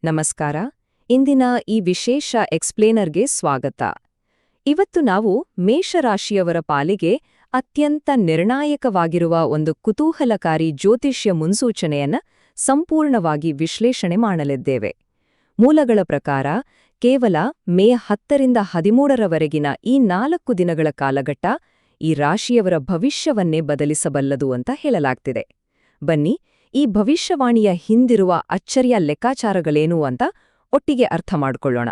ನಮಸ್ಕಾರ. ಇಂದಿನ ಈ ವಿಶೇಷ ಎಕ್ಸ್ಪ್ಲೇನರ್ಗೆ ಸ್ವಾಗತ. ಇವತ್ತು ನಾವು ಮೇಷರಾಶಿಯವರ ಪಾಲಿಗೆ ಅತ್ಯಂತ ನಿರ್ಣಾಯಕವಾಗಿರುವ ಒಂದು ಕುತೂಹಲಕಾರಿ ಜ್ಯೋತಿಷ್ಯ ಮುನ್ಸೂಚನೆಯನ್ನ ಸಂಪೂರ್ಣವಾಗಿ ವಿಶ್ಲೇಷಣೆ ಮಾಡಲಿದ್ದೇವೆ. ಮೂಲಗಳ ಪ್ರಕಾರ ಕೇವಲ ಮೇ 10ರಿಂದ 13ರವರೆಗಿನ ಈ 4 ದಿನಗಳ ಕಾಲಘಟ್ಟ ಈ ರಾಶಿಯವರ ಭವಿಷ್ಯವನ್ನೇ ಬದಲಿಸಬಲ್ಲದು ಅಂತ ಹೇಳಲಾಗ್ತಿದೆ. ಬನ್ನಿ, ಈ ಭವಿಷ್ಯವಾಣಿಯ ಹಿಂದಿರುವ ಅಚ್ಚರಿಯ ಲೆಕ್ಕಾಚಾರಗಳೇನು ಅಂತ ಒಟ್ಟಿಗೆ ಅರ್ಥ ಮಾಡಿಕೊಳ್ಳೋಣ.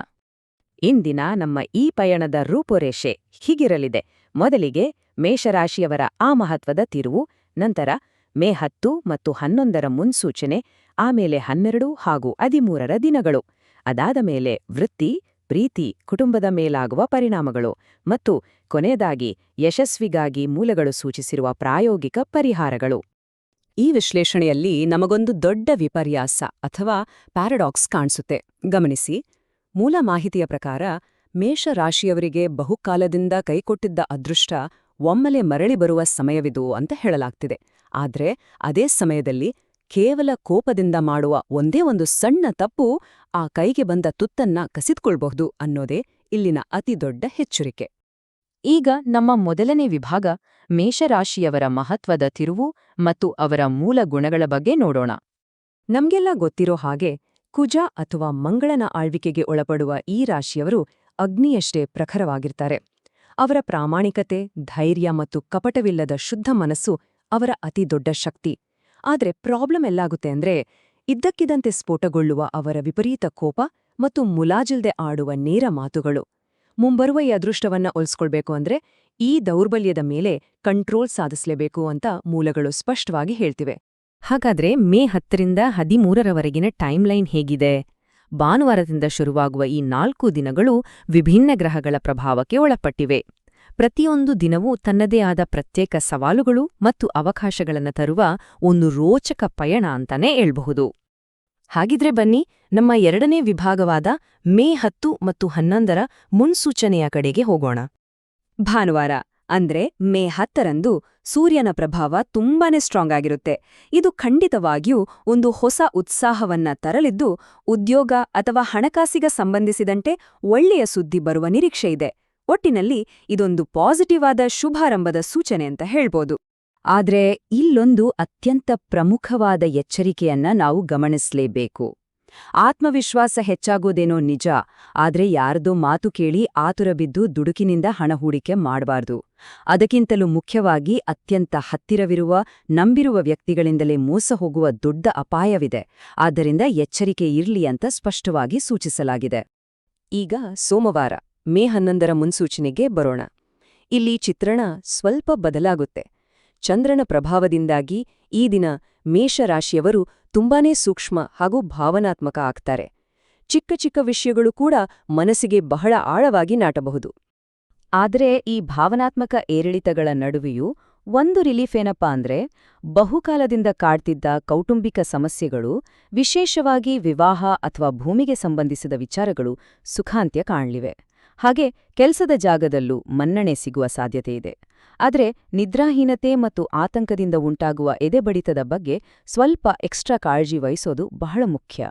ಇಂದಿನ ನಮ್ಮ ಈ ಪಯಣದ ರೂಪುರೇಷೆ ಹೀಗಿರಲಿದೆ. ಮೊದಲಿಗೆ ಮೇಷರಾಶಿಯವರ ಆ ಮಹತ್ವದ ತಿರುವು, ನಂತರ ಮೇ 10 ಮತ್ತು 11ರ ಮುನ್ಸೂಚನೆ, ಆಮೇಲೆ 12 ಹಾಗೂ 13ರ ದಿನಗಳು, ಅದಾದ ಮೇಲೆ ವೃತ್ತಿ, ಪ್ರೀತಿ, ಕುಟುಂಬದ ಮೇಲಾಗುವ ಪರಿಣಾಮಗಳು ಮತ್ತು ಕೊನೆಯದಾಗಿ ಯಶಸ್ವಿಗಾಗಿ ಮೂಲಗಳು ಸೂಚಿಸಿರುವ ಪ್ರಾಯೋಗಿಕ ಪರಿಹಾರಗಳು. ಈ ವಿಶ್ಲೇಷಣೆಯಲ್ಲಿ ನಮಗೊಂದು ದೊಡ್ಡ ವಿಪರ್ಯಾಸ ಅಥವಾ ಪ್ಯಾರಡಾಕ್ಸ್ ಕಾಣಿಸುತ್ತೆ. ಗಮನಿಸಿ, ಮೂಲ ಮಾಹಿತಿಯ ಪ್ರಕಾರ ಮೇಷರಾಶಿಯವರಿಗೆ ಬಹುಕಾಲದಿಂದ ಕೈಕೊಟ್ಟಿದ್ದ ಅದೃಷ್ಟ ಒಮ್ಮೆಲೆ ಮರಳಿ ಬರುವ ಸಮಯವಿದು ಅಂತ ಹೇಳಲಾಗ್ತಿದೆ. ಆದ್ರೆ ಅದೇ ಸಮಯದಲ್ಲಿ ಕೇವಲ ಕೋಪದಿಂದ ಮಾಡುವ ಒಂದೇ ಒಂದು ಸಣ್ಣ ತಪ್ಪು ಆ ಕೈಗೆ ಬಂದ ತುತ್ತನ್ನ ಕಸಿದ್ಕೊಳ್ಬಹುದು ಅನ್ನೋದೇ ಇಲ್ಲಿನ ಅತಿದೊಡ್ಡ ಎಚ್ಚರಿಕೆ. ಈಗ ನಮ್ಮ ಮೊದಲನೇ ವಿಭಾಗ ಮೇಷರಾಶಿಯವರ ಮಹತ್ವದ ತಿರುವು ಮತ್ತು ಅವರ ಮೂಲ ಗುಣಗಳ ಬಗ್ಗೆ ನೋಡೋಣ. ನಮ್ಗೆಲ್ಲ ಗೊತ್ತಿರೋ ಹಾಗೆ ಕುಜ ಅಥವಾ ಮಂಗಳನ ಆಳ್ವಿಕೆಗೆ ಒಳಪಡುವ ಈ ರಾಶಿಯವರು ಅಗ್ನಿಯಷ್ಟೇ ಪ್ರಖರವಾಗಿರ್ತಾರೆ. ಅವರ ಪ್ರಾಮಾಣಿಕತೆ, ಧೈರ್ಯ ಮತ್ತು ಕಪಟವಿಲ್ಲದ ಶುದ್ಧ ಮನಸ್ಸು ಅವರ ಅತಿದೊಡ್ಡ ಶಕ್ತಿ. ಆದ್ರೆ ಪ್ರಾಬ್ಲಮ್ ಎಲ್ಲಾಗುತ್ತೆ ಅಂದ್ರೆ ಇದ್ದಕ್ಕಿದ್ದಂತೆ ಸ್ಫೋಟಗೊಳ್ಳುವ ಅವರ ವಿಪರೀತ ಕೋಪ ಮತ್ತು ಮುಲಾಜಿಲ್ದೆ ಆಡುವ ನೇರ ಮಾತುಗಳು. ಮುಂಬರುವ ಈ ಅದೃಷ್ಟವನ್ನ ಒಲಿಸ್ಕೊಳ್ಬೇಕು ಅಂದ್ರೆ ಈ ದೌರ್ಬಲ್ಯದ ಮೇಲೆ ಕಂಟ್ರೋಲ್ ಸಾಧಿಸಲೇಬೇಕು ಅಂತ ಮೂಲಗಳು ಸ್ಪಷ್ಟವಾಗಿ ಹೇಳ್ತಿವೆ. ಹಾಗಾದ್ರೆ ಮೇ 10ರಿಂದ 13ರವರೆಗಿನ ಟೈಮ್ಲೈನ್ ಹೇಗಿದೆ? ಭಾನುವಾರದಿಂದ ಶುರುವಾಗುವ ಈ 4 ದಿನಗಳು ವಿಭಿನ್ನ ಗ್ರಹಗಳ ಪ್ರಭಾವಕ್ಕೆ ಒಳಪಟ್ಟಿವೆ. ಪ್ರತಿಯೊಂದು ದಿನವೂ ತನ್ನದೇ ಆದ ಪ್ರತ್ಯೇಕ ಸವಾಲುಗಳು ಮತ್ತು ಅವಕಾಶಗಳನ್ನು ತರುವ ಒಂದು ರೋಚಕ ಪಯಣ ಅಂತಾನೇ ಹೇಳ್ಬಹುದು. ಹಾಗಿದ್ರೆ ಬನ್ನಿ, ನಮ್ಮ ಎರಡನೇ ವಿಭಾಗವಾದ ಮೇ 10 ಮತ್ತು 11ರ ಮುನ್ಸೂಚನೆಯ ಕಡೆಗೆ ಹೋಗೋಣ. ಭಾನುವಾರ ಅಂದ್ರೆ ಮೇ 10ರಂದು ಸೂರ್ಯನ ಪ್ರಭಾವ ತುಂಬಾನೇ ಸ್ಟ್ರಾಂಗ್ ಆಗಿರುತ್ತೆ. ಇದು ಖಂಡಿತವಾಗಿಯೂ ಒಂದು ಹೊಸ ಉತ್ಸಾಹವನ್ನ ತರಲಿದ್ದು, ಉದ್ಯೋಗ ಅಥವಾ ಹಣಕಾಸಿಗೆ ಸಂಬಂಧಿಸಿದಂತೆ ಒಳ್ಳೆಯ ಸುದ್ದಿ ಬರುವ ನಿರೀಕ್ಷೆಯಿದೆ. ಒಟ್ಟಿನಲ್ಲಿ ಇದೊಂದು ಪಾಸಿಟಿವ್ ಆದ ಶುಭಾರಂಭದ ಸೂಚನೆ ಅಂತ ಹೇಳ್ಬೋದು. ಆದ್ರೆ ಇಲ್ಲೊಂದು ಅತ್ಯಂತ ಪ್ರಮುಖವಾದ ಎಚ್ಚರಿಕೆಯನ್ನ ನಾವು ಗಮನಿಸಲೇಬೇಕು. ಆತ್ಮವಿಶ್ವಾಸ ಹೆಚ್ಚಾಗೋದೇನೋ ನಿಜ, ಆದ್ರೆ ಯಾರದೋ ಮಾತು ಕೇಳಿ ಆತುರ ಬಿದ್ದು ದುಡುಕಿನಿಂದ ಹಣ ಹೂಡಿಕೆ ಮಾಡಬಾರ್ದು. ಅದಕ್ಕಿಂತಲೂ ಮುಖ್ಯವಾಗಿ ಅತ್ಯಂತ ಹತ್ತಿರವಿರುವ, ನಂಬಿರುವ ವ್ಯಕ್ತಿಗಳಿಂದಲೇ ಮೋಸ ಹೋಗುವ ದೊಡ್ಡ ಅಪಾಯವಿದೆ. ಆದ್ದರಿಂದ ಎಚ್ಚರಿಕೆ ಇರ್ಲಿ ಅಂತ ಸ್ಪಷ್ಟವಾಗಿ ಸೂಚಿಸಲಾಗಿದೆ. ಈಗ ಸೋಮವಾರ ಮೇ 11ರ ಮುನ್ಸೂಚನೆಗೆ ಬರೋಣ. ಇಲ್ಲಿ ಚಿತ್ರಣ ಸ್ವಲ್ಪ ಬದಲಾಗುತ್ತೆ. ಚಂದ್ರನ ಪ್ರಭಾವದಿಂದಾಗಿ ಈ ದಿನ ಮೇಷರಾಶಿಯವರು ತುಂಬಾನೇ ಸೂಕ್ಷ್ಮ ಹಾಗೂ ಭಾವನಾತ್ಮಕ ಆಗ್ತಾರೆ. ಚಿಕ್ಕ ಚಿಕ್ಕ ವಿಷಯಗಳು ಕೂಡ ಮನಸ್ಸಿಗೆ ಬಹಳ ಆಳವಾಗಿ ನಾಟಬಹುದು. ಆದರೆ ಈ ಭಾವನಾತ್ಮಕ ಏರಿಳಿತಗಳ ನಡುವೆಯೂ ಒಂದು ರಿಲೀಫ್ ಏನಪ್ಪಾ ಅಂದ್ರೆ, ಬಹುಕಾಲದಿಂದ ಕಾಡ್ತಿದ್ದ ಕೌಟುಂಬಿಕ ಸಮಸ್ಯೆಗಳು, ವಿಶೇಷವಾಗಿ ವಿವಾಹ ಅಥವಾ ಭೂಮಿಗೆ ಸಂಬಂಧಿಸಿದ ವಿಚಾರಗಳು ಸುಖಾಂತ್ಯ ಕಾಣಲಿವೆ. ಹಾಗೆ ಕೆಲಸದ ಜಾಗದಲ್ಲೂ ಮನ್ನಣೆ ಸಿಗುವ ಸಾಧ್ಯತೆಯಿದೆ. ಆದರೆ ನಿದ್ರಾಹೀನತೆ ಮತ್ತು ಆತಂಕದಿಂದ ಉಂಟಾಗುವ ಎದೆಬಡಿತದ ಬಗ್ಗೆ ಸ್ವಲ್ಪ ಎಕ್ಸ್ಟ್ರಾ ಕಾಳಜಿ ವಹಿಸೋದು ಬಹಳ ಮುಖ್ಯ.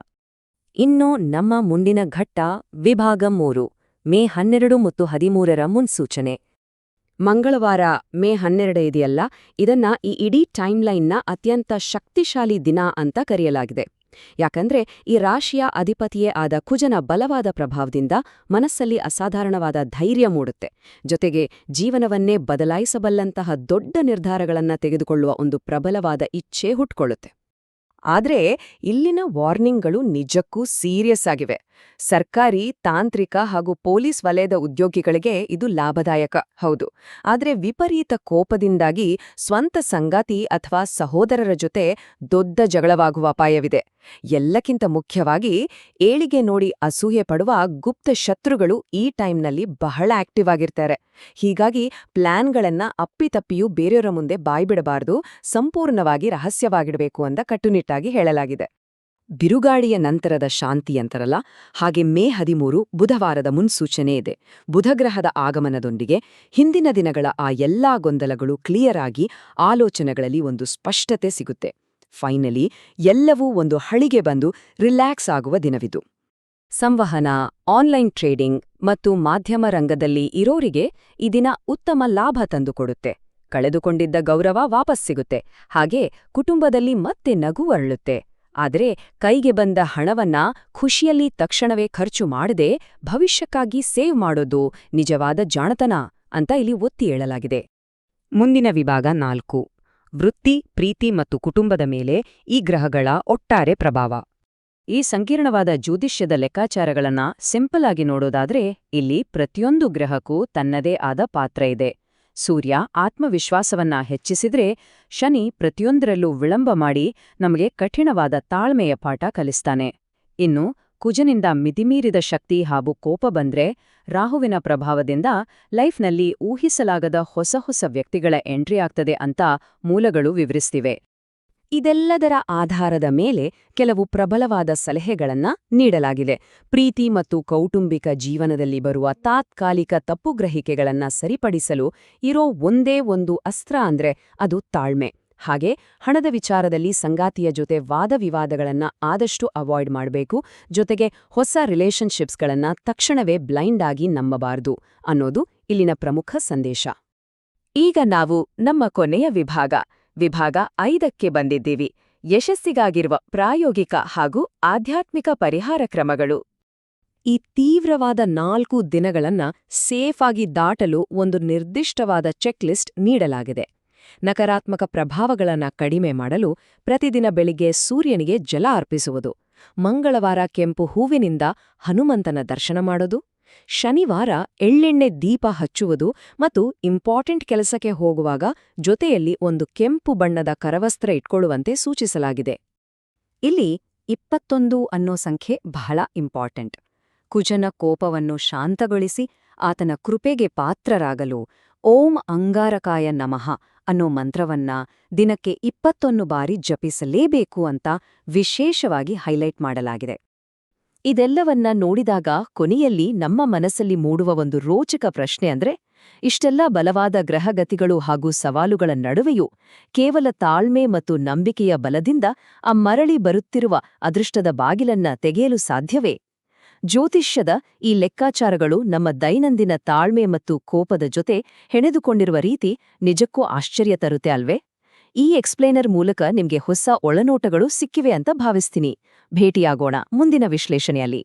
ಇನ್ನು ನಮ್ಮ ಮುಂದಿನ ಘಟ್ಟ ವಿಭಾಗ 3, ಮೇ 12 ಮತ್ತು 13ರ ಮುನ್ಸೂಚನೆ. ಮಂಗಳವಾರ ಮೇ 12 ಇದೆಯಲ್ಲ, ಇದನ್ನ ಈ ಇಡೀ ಟೈಮ್ಲೈನ್ನ ಅತ್ಯಂತ ಶಕ್ತಿಶಾಲಿ ದಿನ ಅಂತ ಕರೆಯಲಾಗಿದೆ. ಯಾಕಂದ್ರೆ ಈ ರಾಶಿಯ ಅಧಿಪತಿಯೇ ಆದ ಕುಜನ ಬಲವಾದ ಪ್ರಭಾವದಿಂದ ಮನಸ್ಸಲ್ಲಿ ಅಸಾಧಾರಣವಾದ ಧೈರ್ಯ ಮೂಡುತ್ತೆ. ಜೊತೆಗೆ ಜೀವನವನ್ನೇ ಬದಲಾಯಿಸಬಲ್ಲಂತಹ ದೊಡ್ಡ ನಿರ್ಧಾರಗಳನ್ನ ತೆಗೆದುಕೊಳ್ಳುವ ಒಂದು ಪ್ರಬಲವಾದ ಇಚ್ಛೆ ಹುಟ್ಕೊಳ್ಳುತ್ತೆ. ಆದ್ರೆ ಇಲ್ಲಿನ ವಾರ್ನಿಂಗ್ಗಳು ನಿಜಕ್ಕೂ ಸೀರಿಯಸ್ ಆಗಿವೆ. ಸರ್ಕಾರಿ, ತಾಂತ್ರಿಕ ಹಾಗೂ ಪೊಲೀಸ್ ವಲಯದ ಉದ್ಯೋಗಿಗಳಿಗೆ ಇದು ಲಾಭದಾಯಕ, ಹೌದು. ಆದ್ರೆ ವಿಪರೀತ ಕೋಪದಿಂದಾಗಿ ಸ್ವಂತ ಸಂಗಾತಿ ಅಥವಾ ಸಹೋದರರ ಜೊತೆ ದೊಡ್ಡ ಜಗಳವಾಗುವ ಅಪಾಯವಿದೆ. ಎಲ್ಲಕ್ಕಿಂತ ಮುಖ್ಯವಾಗಿ ಏಳಿಗೆ ನೋಡಿ ಅಸೂಯೆ ಪಡುವ ಗುಪ್ತ ಶತ್ರುಗಳು ಈ ಟೈಮ್ನಲ್ಲಿ ಬಹಳ ಆಕ್ಟಿವ್ ಆಗಿರ್ತಾರೆ. ಹೀಗಾಗಿ ಪ್ಲಾನ್ಗಳನ್ನ ಅಪ್ಪಿತಪ್ಪಿಯೂ ಬೇರೆಯವರ ಮುಂದೆ ಬಾಯ್ಬಿಡಬಾರದು, ಸಂಪೂರ್ಣವಾಗಿ ರಹಸ್ಯವಾಗಿಡಬೇಕು ಅಂತ ಕಟ್ಟುನಿಟ್ಟಾಗಿ ಹೇಳಲಾಗಿದೆ. ಬಿರುಗಾಳಿಯ ನಂತರದ ಶಾಂತಿ ಅಂತಾರಲ್ಲ, ಹಾಗೆ ಮೇ 13 ಬುಧವಾರದ ಮುನ್ಸೂಚನೆ ಇದೆ. ಬುಧಗ್ರಹದ ಆಗಮನದೊಂದಿಗೆ ಹಿಂದಿನ ದಿನಗಳ ಆ ಎಲ್ಲಾ ಗೊಂದಲಗಳು ಕ್ಲಿಯರ್ ಆಗಿ ಆಲೋಚನೆಗಳಲ್ಲಿ ಒಂದು ಸ್ಪಷ್ಟತೆ ಸಿಗುತ್ತೆ. ಫೈನಲಿ ಎಲ್ಲವೂ ಒಂದು ಹಳಿಗೆ ಬಂದು ರಿಲ್ಯಾಕ್ಸ್ ಆಗುವ ದಿನವಿದು. ಸಂವಹನ, ಆನ್ಲೈನ್ ಟ್ರೇಡಿಂಗ್ ಮತ್ತು ಮಾಧ್ಯಮ ರಂಗದಲ್ಲಿ ಇರೋರಿಗೆ ಈ ದಿನ ಉತ್ತಮ ಲಾಭ ತಂದುಕೊಡುತ್ತೆ. ಕಳೆದುಕೊಂಡಿದ್ದ ಗೌರವ ವಾಪಸ್ ಸಿಗುತ್ತೆ, ಹಾಗೆ ಕುಟುಂಬದಲ್ಲಿ ಮತ್ತೆ ನಗು ಅರಳುತ್ತೆ. ಆದರೆ ಕೈಗೆ ಬಂದ ಹಣವನ್ನ ಖುಷಿಯಲ್ಲಿ ತಕ್ಷಣವೇ ಖರ್ಚು ಮಾಡದೆ ಭವಿಷ್ಯಕ್ಕಾಗಿ ಸೇವ್ ಮಾಡೋದು ನಿಜವಾದ ಜಾಣತನ ಅಂತ ಇಲ್ಲಿ ಒತ್ತಿ ಹೇಳಲಾಗಿದೆ. ಮುಂದಿನ ವಿಭಾಗ 4. ವೃತ್ತಿ, ಪ್ರೀತಿ ಮತ್ತು ಕುಟುಂಬದ ಮೇಲೆ ಈ ಗ್ರಹಗಳ ಒಟ್ಟಾರೆ ಪ್ರಭಾವ. ಈ ಸಂಕೀರ್ಣವಾದ ಜ್ಯೋತಿಷ್ಯದ ಲೆಕ್ಕಾಚಾರಗಳನ್ನ ಸಿಂಪಲ್ ಆಗಿ ನೋಡೋದಾದ್ರೆ ಇಲ್ಲಿ ಪ್ರತಿಯೊಂದು ಗ್ರಹಕ್ಕೂ ತನ್ನದೇ ಆದ ಪಾತ್ರ ಇದೆ. ಸೂರ್ಯ ಆತ್ಮವಿಶ್ವಾಸವನ್ನ ಹೆಚ್ಚಿಸಿದ್ರೆ, ಶನಿ ಪ್ರತಿಯೊಂದರಲ್ಲೂ ವಿಳಂಬ ಮಾಡಿ ನಮಗೆ ಕಠಿಣವಾದ ತಾಳ್ಮೆಯ ಪಾಠ ಕಲಿಸ್ತಾನೆ. ಇನ್ನು ಕುಜನಿಂದ ಮಿತಿಮೀರಿದ ಶಕ್ತಿ ಹಾಗೂ ಕೋಪ ಬಂದ್ರೆ, ರಾಹುವಿನ ಪ್ರಭಾವದಿಂದ ಲೈಫ್ನಲ್ಲಿ ಊಹಿಸಲಾಗದ ಹೊಸ ಹೊಸ ವ್ಯಕ್ತಿಗಳ ಎಂಟ್ರಿ ಆಗ್ತದೆ ಅಂತ ಮೂಲಗಳು ವಿವರಿಸ್ತಿವೆ. ಇದೆಲ್ಲದರ ಆಧಾರದ ಮೇಲೆ ಕೆಲವು ಪ್ರಬಲವಾದ ಸಲಹೆಗಳನ್ನ ನೀಡಲಾಗಿದೆ. ಪ್ರೀತಿ ಮತ್ತು ಕೌಟುಂಬಿಕ ಜೀವನದಲ್ಲಿ ಬರುವ ತಾತ್ಕಾಲಿಕ ತಪ್ಪುಗ್ರಹಿಕೆಗಳನ್ನ ಸರಿಪಡಿಸಲು ಇರೋ ಒಂದೇ ಒಂದು ಅಸ್ತ್ರ ಅಂದ್ರೆ ಅದು ತಾಳ್ಮೆ. ಹಾಗೆ ಹಣದ ವಿಚಾರದಲ್ಲಿ ಸಂಗಾತಿಯ ಜೊತೆ ವಾದವಿವಾದಗಳನ್ನ ಆದಷ್ಟು ಅವಾಯ್ಡ್ ಮಾಡಬೇಕು. ಜೊತೆಗೆ ಹೊಸ ರಿಲೇಶನ್ಶಿಪ್ಸ್ಗಳನ್ನ ತಕ್ಷಣವೇ ಬ್ಲೈಂಡ್ ಆಗಿ ನಂಬಬಾರದು ಅನ್ನೋದು ಇಲ್ಲಿನ ಪ್ರಮುಖ ಸಂದೇಶ. ಈಗ ನಾವು ನಮ್ಮ ಕೊನೆಯ ವಿಭಾಗ 5ಕ್ಕೆ ಬಂದಿದ್ದೀವಿ. ಯಶಸ್ಸಿಗಾಗಿರುವ ಪ್ರಾಯೋಗಿಕ ಹಾಗೂ ಆಧ್ಯಾತ್ಮಿಕ ಪರಿಹಾರ ಕ್ರಮಗಳು. ಈ ತೀವ್ರವಾದ 4 ದಿನಗಳನ್ನ ಸೇಫ್ ಆಗಿ ದಾಟಲು ಒಂದು ನಿರ್ದಿಷ್ಟವಾದ ಚೆಕ್ ಲಿಸ್ಟ್ ನೀಡಲಾಗಿದೆ. ನಕಾರಾತ್ಮಕ ಪ್ರಭಾವಗಳನ್ನ ಕಡಿಮೆ ಮಾಡಲು ಪ್ರತಿದಿನ ಬೆಳಿಗ್ಗೆ ಸೂರ್ಯನಿಗೆ ಜಲ ಅರ್ಪಿಸುವುದು, ಮಂಗಳವಾರ ಕೆಂಪು ಹೂವಿನಿಂದ ಹನುಮಂತನ ದರ್ಶನ ಮಾಡೋದು, ಶನಿವಾರ ಎಳ್ಳೆಣ್ಣೆ ದೀಪ ಹಚ್ಚುವುದು ಮತ್ತು ಇಂಪಾರ್ಟೆಂಟ್ ಕೆಲಸಕ್ಕೆ ಹೋಗುವಾಗ ಜೊತೆಯಲ್ಲಿ ಒಂದು ಕೆಂಪು ಬಣ್ಣದ ಕರವಸ್ತ್ರ ಇಟ್ಕೊಳ್ಳುವಂತೆ ಸೂಚಿಸಲಾಗಿದೆ. ಇಲ್ಲಿ 21 ಅನ್ನೋ ಸಂಖ್ಯೆ ಬಹಳ ಇಂಪಾರ್ಟೆಂಟ್. ಕುಜನ ಕೋಪವನ್ನು ಶಾಂತಗೊಳಿಸಿ ಆತನ ಕೃಪೆಗೆ ಪಾತ್ರರಾಗಲು ಓಂ ಅಂಗಾರಕಾಯ ನಮಃ ಅನ್ನೋ ಮಂತ್ರವನ್ನ ದಿನಕ್ಕೆ 21 ಬಾರಿ ಜಪಿಸಲೇಬೇಕು ಅಂತ ವಿಶೇಷವಾಗಿ ಹೈಲೈಟ್ ಮಾಡಲಾಗಿದೆ. ಇದೆಲ್ಲವನ್ನ ನೋಡಿದಾಗ ಕೊನೆಯಲ್ಲಿ ನಮ್ಮ ಮನಸ್ಸಲ್ಲಿ ಮೂಡುವ ಒಂದು ರೋಚಕ ಪ್ರಶ್ನೆ ಅಂದ್ರೆ, ಇಷ್ಟೆಲ್ಲ ಬಲವಾದ ಗ್ರಹಗತಿಗಳು ಹಾಗೂ ಸವಾಲುಗಳ ನಡುವೆಯೂ ಕೇವಲ ತಾಳ್ಮೆ ಮತ್ತು ನಂಬಿಕೆಯ ಬಲದಿಂದ ಆ ಮರಳಿ ಬರುತ್ತಿರುವ ಅದೃಷ್ಟದ ಬಾಗಿಲನ್ನ ತೆಗೆಯಲು ಸಾಧ್ಯವೇ? ಜ್ಯೋತಿಷ್ಯದ ಈ ಲೆಕ್ಕಾಚಾರಗಳು ನಮ್ಮ ದೈನಂದಿನ ತಾಳ್ಮೆ ಮತ್ತು ಕೋಪದ ಜೊತೆ ಹೆಣೆದುಕೊಂಡಿರುವ ರೀತಿ ನಿಜಕ್ಕೂ ಆಶ್ಚರ್ಯ ತರುತ್ತೆ ಅಲ್ವೇ? ಈ ಎಕ್ಸ್ಪ್ಲೇನರ್ ಮೂಲಕ ನಿಮ್ಗೆ ಹೊಸ ಒಳನೋಟಗಳು ಸಿಕ್ಕಿವೆ ಅಂತ ಭಾವಿಸ್ತೀನಿ. ಭೇಟಿಯಾಗೋಣ ಮುಂದಿನ ವಿಶ್ಲೇಷಣೆಯಲ್ಲಿ.